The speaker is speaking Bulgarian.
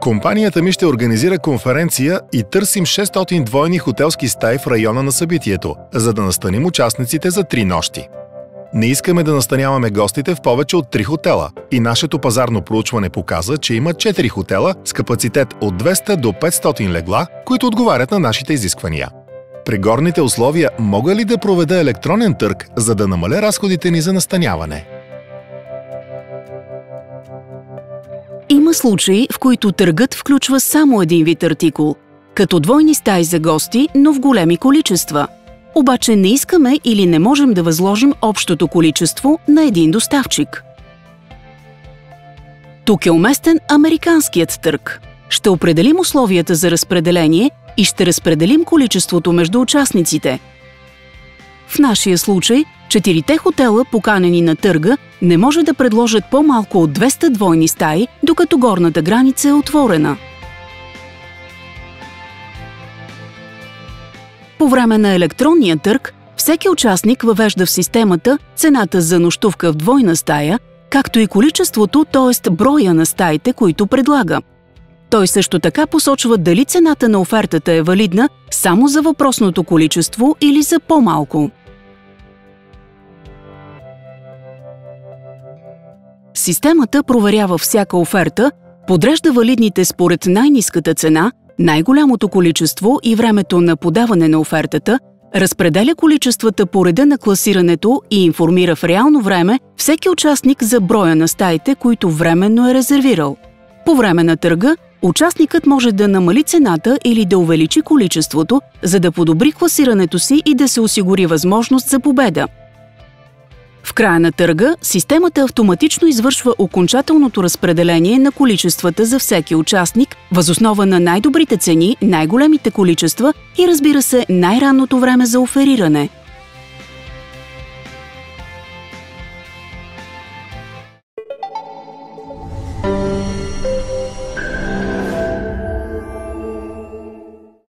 Компанията ми ще организира конференция и търсим 600 двойни хотелски стаи в района на събитието, за да настаним участниците за 3 нощи. Не искаме да настаняваме гостите в повече от 3 хотела и нашето пазарно проучване показа, че има 4 хотела с капацитет от 200 до 500 легла, които отговарят на нашите изисквания. При горните условия мога ли да проведа електронен търг, за да намаля разходите ни за настаняване? Има случаи, в които търгът включва само един вид артикул, като двойни стаи за гости, но в големи количества. Обаче не искаме или не можем да възложим общото количество на един доставчик. Тук е уместен американският търг. Ще определим условията за разпределение и ще разпределим количеството между участниците. В нашия случай, 4 хотела, поканени на търга, не може да предложат по-малко от 200 двойни стаи, докато горната граница е отворена. По време на електронния търг, всеки участник въвежда в системата цената за нощувка в двойна стая, както и количеството, т.е. броя на стаите, които предлага. Той също така посочва дали цената на офертата е валидна само за въпросното количество или за по-малко. Системата проверява всяка оферта, подрежда валидните според най-ниската цена, най-голямото количество и времето на подаване на офертата, разпределя количествата по реда на класирането и информира в реално време всеки участник за броя на стаите, които временно е резервирал. По време на търга, участникът може да намали цената или да увеличи количеството, за да подобри класирането си и да се осигури възможност за победа. В края на търга, системата автоматично извършва окончателното разпределение на количествата за всеки участник, въз основа на най-добрите цени, най-големите количества и, разбира се, най-ранното време за офериране –